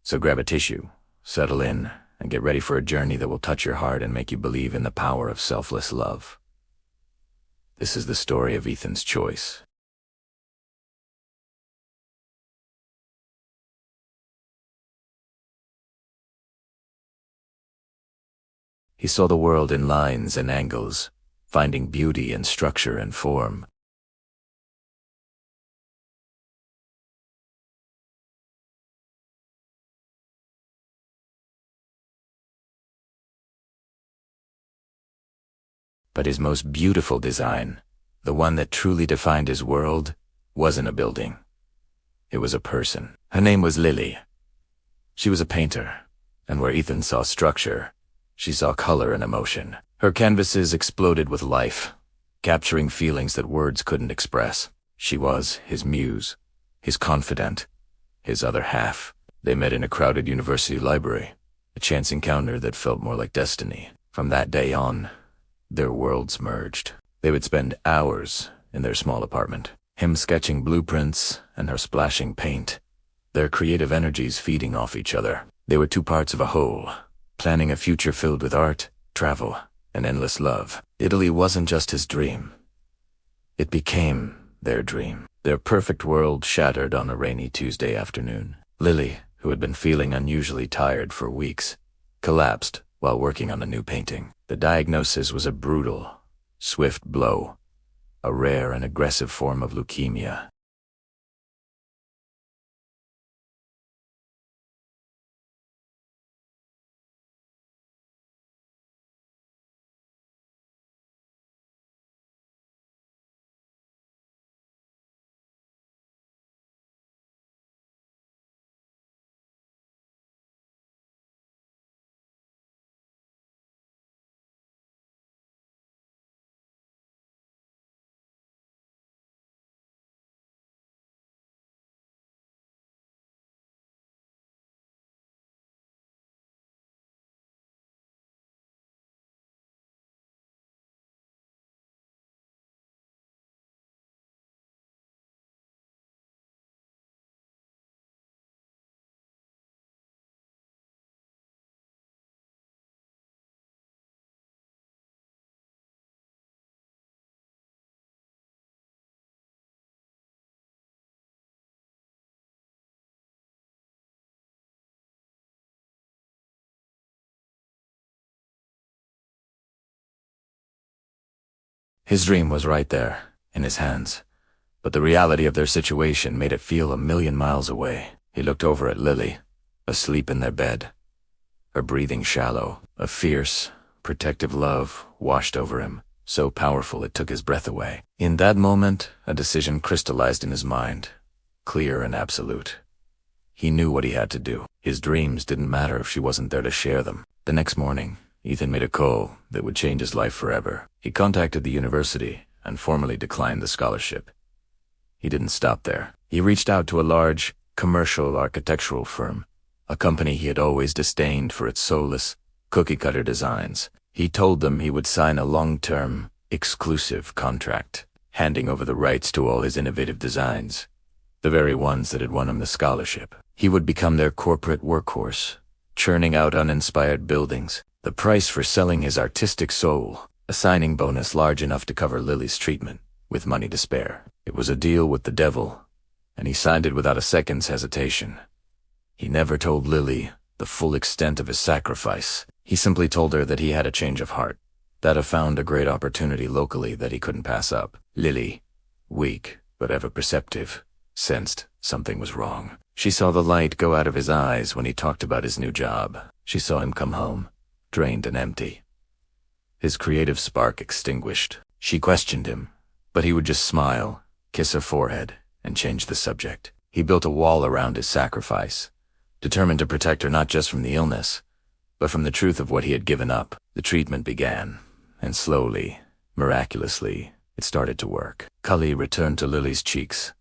So grab a tissue, settle in, and get ready for a journey that will touch your heart and make you believe in the power of selfless love. This is the story of Ethan's choice. He saw the world in lines and angles, finding beauty in structure and form. But his most beautiful design, the one that truly defined his world, wasn't a building. It was a person. Her name was Lily. She was a painter, and where Ethan saw structure, she saw color and emotion. Her canvases exploded with life, capturing feelings that words couldn't express. She was his muse, his confidant, his other half. They met in a crowded university library, a chance encounter that felt more like destiny. From that day on, their worlds merged. They would spend hours in their small apartment, him sketching blueprints and her splashing paint, their creative energies feeding off each other. They were two parts of a whole, planning a future filled with art, travel, and endless love. Italy wasn't just his dream. It became their dream. Their perfect world shattered on a rainy Tuesday afternoon. Lily, who had been feeling unusually tired for weeks, collapsed while working on a new painting. The diagnosis was a brutal, swift blow, a rare and aggressive form of leukemia. His dream was right there, in his hands, but the reality of their situation made it feel a million miles away. He looked over at Lily, asleep in their bed, her breathing shallow. A fierce, protective love washed over him, so powerful it took his breath away. In that moment, a decision crystallized in his mind, clear and absolute. He knew what he had to do. His dreams didn't matter if she wasn't there to share them. The next morning, Ethan made a call that would change his life forever. He contacted the university and formally declined the scholarship. He didn't stop there. He reached out to a large, commercial architectural firm, a company he had always disdained for its soulless, cookie-cutter designs. He told them he would sign a long-term, exclusive contract, handing over the rights to all his innovative designs, the very ones that had won him the scholarship. He would become their corporate workhorse, churning out uninspired buildings. The price for selling his artistic soul, a signing bonus large enough to cover Lily's treatment, with money to spare. It was a deal with the devil, and he signed it without a second's hesitation. He never told Lily the full extent of his sacrifice. He simply told her that he had a change of heart, that had found a great opportunity locally that he couldn't pass up. Lily, weak but ever perceptive, sensed something was wrong. She saw the light go out of his eyes when he talked about his new job. She saw him come home, drained and empty, his creative spark extinguished. She questioned him, but he would just smile, kiss her forehead, and change the subject. He built a wall around his sacrifice, determined to protect her not just from the illness, but from the truth of what he had given up. The treatment began, and slowly, miraculously, it started to work. Color returned to Lily's cheeks.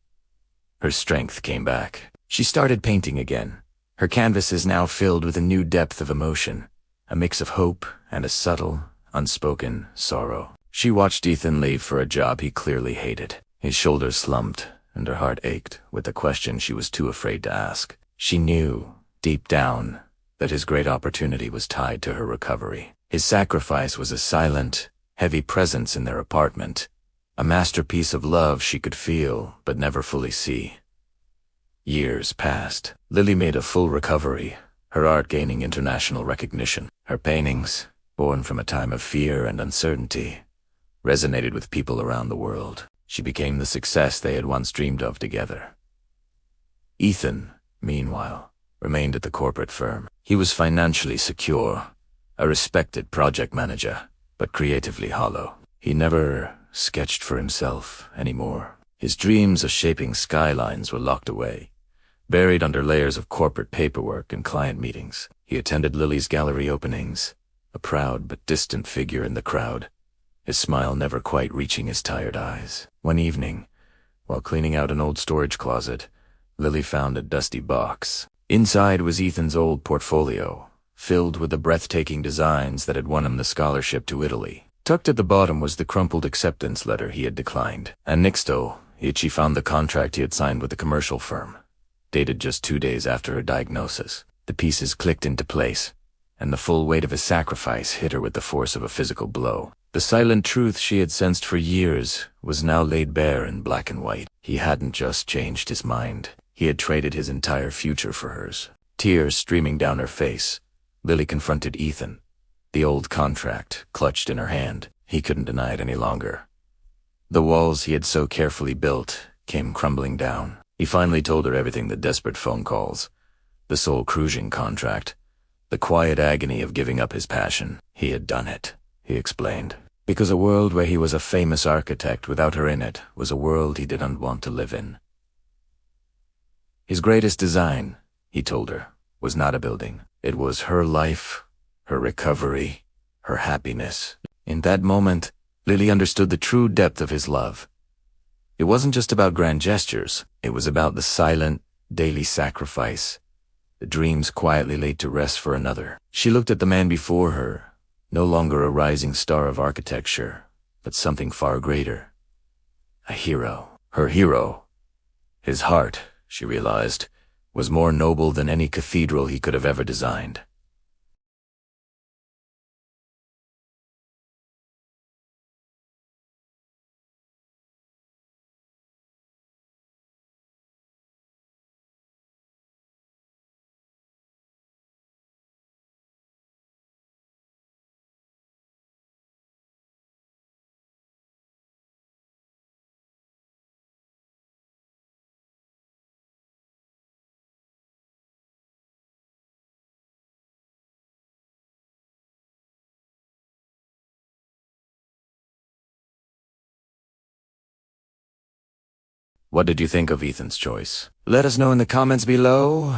Her strength came back. She started painting again, her canvases now filled with a new depth of emotion, a mix of hope and a subtle, unspoken sorrow. She watched Ethan leave for a job he clearly hated. His shoulders slumped, and her heart ached with a question she was too afraid to ask. She knew, deep down, that his great opportunity was tied to her recovery. His sacrifice was a silent, heavy presence in their apartment, a masterpiece of love she could feel but never fully see. Years passed. Lily made a full recovery, her art gaining international recognition. Her paintings, born from a time of fear and uncertainty, resonated with people around the world. She became the success they had once dreamed of together. Ethan, meanwhile, remained at the corporate firm. He was financially secure, a respected project manager, but creatively hollow. He never sketched for himself anymore. His dreams of shaping skylines were locked away, buried under layers of corporate paperwork and client meetings. He attended Lily's gallery openings, a proud but distant figure in the crowd, his smile never quite reaching his tired eyes. One evening, while cleaning out an old storage closet, Lily found a dusty box. Inside was Ethan's old portfolio, filled with the breathtaking designs that had won him the scholarship to Italy. Tucked at the bottom was the crumpled acceptance letter he had declined. And next to it she found the contract he had signed with the commercial firm, dated just 2 days after her diagnosis. The pieces clicked into place, and the full weight of his sacrifice hit her with the force of a physical blow. The silent truth she had sensed for years was now laid bare in black and white. He hadn't just changed his mind. He had traded his entire future for hers. Tears streaming down her face, Lily confronted Ethan, the old contract clutched in her hand. He couldn't deny it any longer. The walls he had so carefully built came crumbling down. He finally told her everything: the desperate phone calls, the soul cruising contract, the quiet agony of giving up his passion. He had done it, he explained, because a world where he was a famous architect without her in it was a world he didn't want to live in. His greatest design, he told her, was not a building. It was her life, her recovery, her happiness. In that moment, Lily understood the true depth of his love. It wasn't just about grand gestures. It was about the silent, daily sacrifice, the dreams quietly laid to rest for another. She looked at the man before her, no longer a rising star of architecture, but something far greater. A hero. Her hero. His heart, she realized, was more noble than any cathedral he could have ever designed. What did you think of Ethan's choice? Let us know in the comments below.